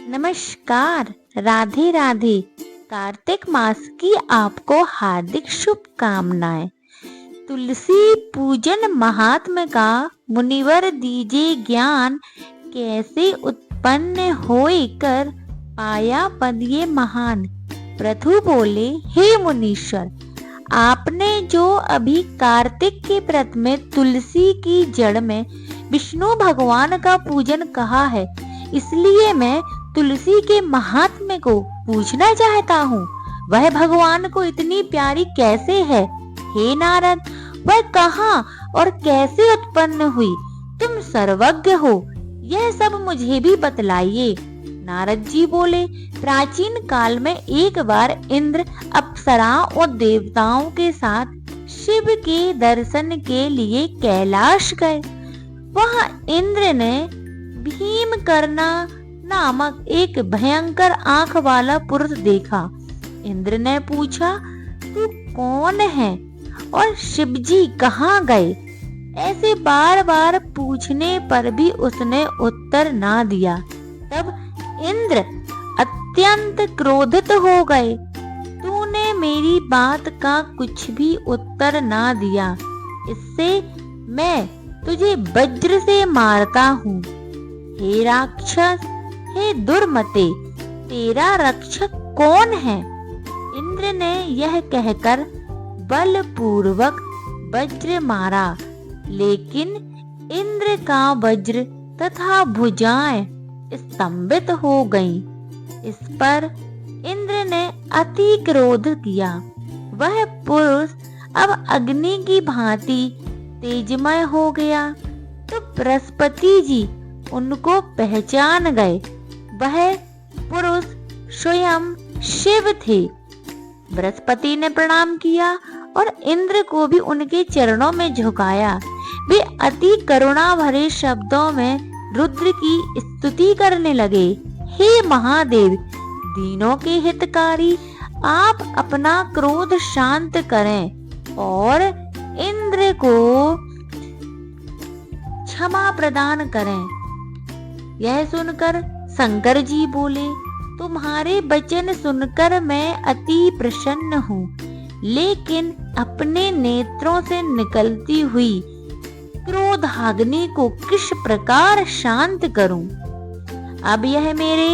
नमस्कार। राधे राधे। कार्तिक मास की आपको हार्दिक शुभकामनाएं। तुलसी पूजन महात्म का मुनिवर दीजिए ज्ञान, कैसे उत्पन्न होए कर पाया पद ये महान। प्रभु बोले, हे मुनीश्वर, आपने जो अभी कार्तिक के व्रत में तुलसी की जड़ में विष्णु भगवान का पूजन कहा है, इसलिए मैं तुलसी के महात्म्य को पूछना चाहता हूँ। वह भगवान को इतनी प्यारी कैसे है? हे नारद, वह कहाँ और कैसे उत्पन्न हुई? तुम सर्वज्ञ हो, यह सब मुझे भी बतलाइए। नारद जी बोले, प्राचीन काल में एक बार इंद्र अप्सराओं और देवताओं के साथ शिव के दर्शन के लिए कैलाश गए। वहां इंद्र ने भीमकर्णा नामक एक भयंकर आंख वाला पुरुष देखा। इंद्र ने पूछा, तू कौन है और शिवजी कहाँ गए? ऐसे बार बार पूछने पर भी उसने उत्तर ना दिया। तब इंद्र अत्यंत क्रोधित हो गए। तूने मेरी बात का कुछ भी उत्तर ना दिया, इससे मैं तुझे वज्र से मारता हूँ। हे राक्षस, हे दुर्मते, तेरा रक्षक कौन है? इंद्र ने यह कहकर बलपूर्वक वज्र मारा, लेकिन इंद्र का वज्र तथा भुजाएं स्तंभित हो गईं। इस पर इंद्र ने अति क्रोध किया। वह पुरुष अब अग्नि की भांति तेजमय हो गया। तो बृहस्पति जी उनको पहचान गए। वह पुरुष स्वयं शिव थे। बृहस्पति ने प्रणाम किया और इंद्र को भी उनके चरणों में झुकाया। वे अति करुणा भरे शब्दों में रुद्र की स्तुति करने लगे। हे महादेव, दीनों के हितकारी, आप अपना क्रोध शांत करें और इंद्र को क्षमा प्रदान करें। यह सुनकर शंकर जी बोले, तुम्हारे वचन सुनकर मैं अति प्रसन्न हूँ, लेकिन अपने नेत्रों से निकलती हुई क्रोधाग्नि को किस प्रकार शांत करूं? अब यह मेरे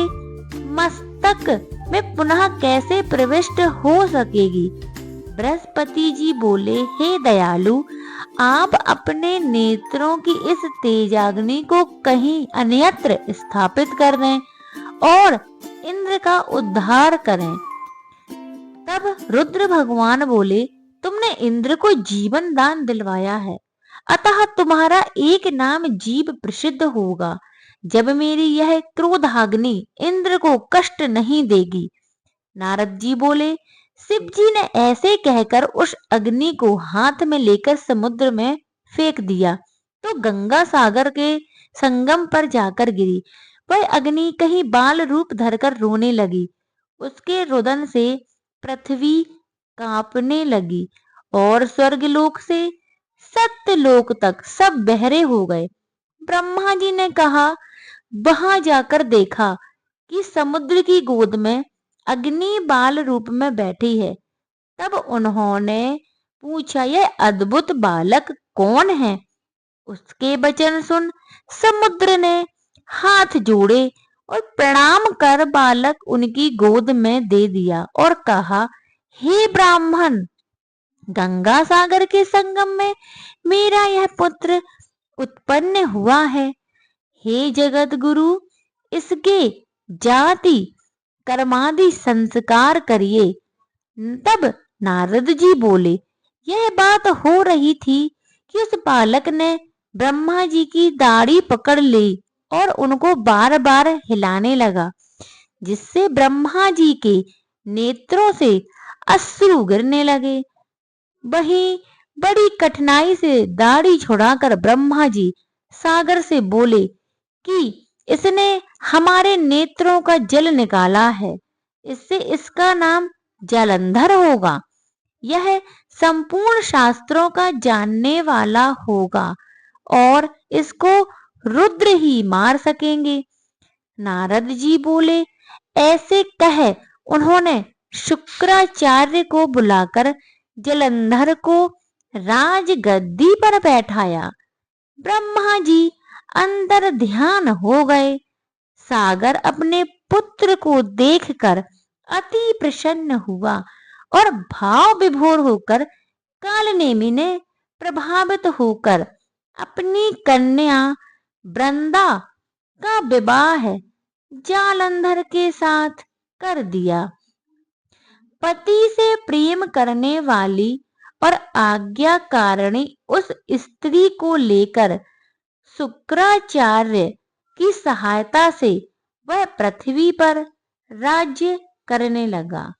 मस्तक में पुनः कैसे प्रविष्ट हो सकेगी? बृहस्पति जी बोले, हे दयालु, आप अपने नेत्रों की इस तेजाग्नि को कहीं अन्यत्र स्थापित कर दें और इंद्र का उद्धार करें। तब रुद्र भगवान बोले, तुमने इंद्र को जीवन दान दिलवाया है, अतः तुम्हारा एक नाम जीव प्रसिद्ध होगा। जब मेरी यह क्रोधाग्नि इंद्र को कष्ट नहीं देगी। नारद जी बोले, शिव जी ने ऐसे कहकर उस अग्नि को हाथ में लेकर समुद्र में फेंक दिया, तो गंगा सागर के संगम पर जाकर गिरी। वह अग्नि कहीं बाल रूप धरकर रोने लगी। उसके रुदन से पृथ्वी कांपने लगी और स्वर्गलोक से सत्यलोक तक सब बहरे हो गए। ब्रह्मा जी ने कहा, वहां जाकर देखा कि समुद्र की गोद में अग्नि बाल रूप में बैठी है। तब उन्होंने पूछा, यह अद्भुत बालक कौन है? उसके वचन सुन समुद्र ने हाथ जोड़े और प्रणाम कर बालक उनकी गोद में दे दिया और कहा, हे ब्राह्मण, गंगा सागर के संगम में मेरा यह पुत्र उत्पन्न हुआ है। हे जगत गुरु, इसके जाति कर्मादि संस्कार करिए। तब नारद जी बोले, यह बात हो रही थी कि उस बालक ने ब्रह्मा जी की दाढ़ी पकड़ ली और उनको बार बार हिलाने लगा, जिससे ब्रह्मा जी के नेत्रों से अश्रु गिरने लगे। वहीं बड़ी कठिनाई से दाढ़ी छुड़ाकर ब्रह्मा जी सागर से बोले कि इसने हमारे नेत्रों का जल निकाला है, इससे इसका नाम जालंधर होगा। यह संपूर्ण शास्त्रों का जानने वाला होगा और इसको रुद्र ही मार सकेंगे। नारद जी बोले। ऐसे कह उन्होंने शुक्राचार्य को बुलाकर जलंधर को राजगद्दी पर बैठाया। ब्रह्मा जी अंदर ध्यान हो गए। सागर अपने पुत्र को देखकर अति प्रसन्न हुआ और भाव विभोर होकर कालनेमि ने प्रभावित होकर अपनी कन्या वृंदा का विवाह जालंधर के साथ कर दिया। पति से प्रेम करने वाली और आज्ञाकारिणी उस स्त्री को लेकर शुक्राचार्य की सहायता से वह पृथ्वी पर राज्य करने लगा।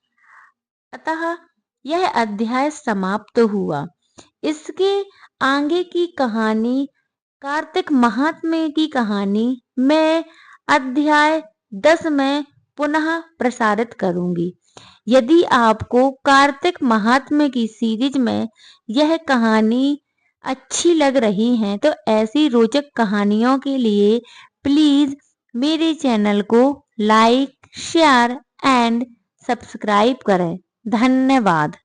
अतः यह अध्याय समाप्त हुआ। इसके आगे की कहानी, कार्तिक महात्म्य की कहानी मैं अध्याय 10 में पुनः प्रसारित करूंगी। यदि आपको कार्तिक महात्म्य की सीरीज में यह कहानी अच्छी लग रही है तो ऐसी रोचक कहानियों के लिए प्लीज मेरे चैनल को लाइक, शेयर एंड सब्सक्राइब करें। धन्यवाद।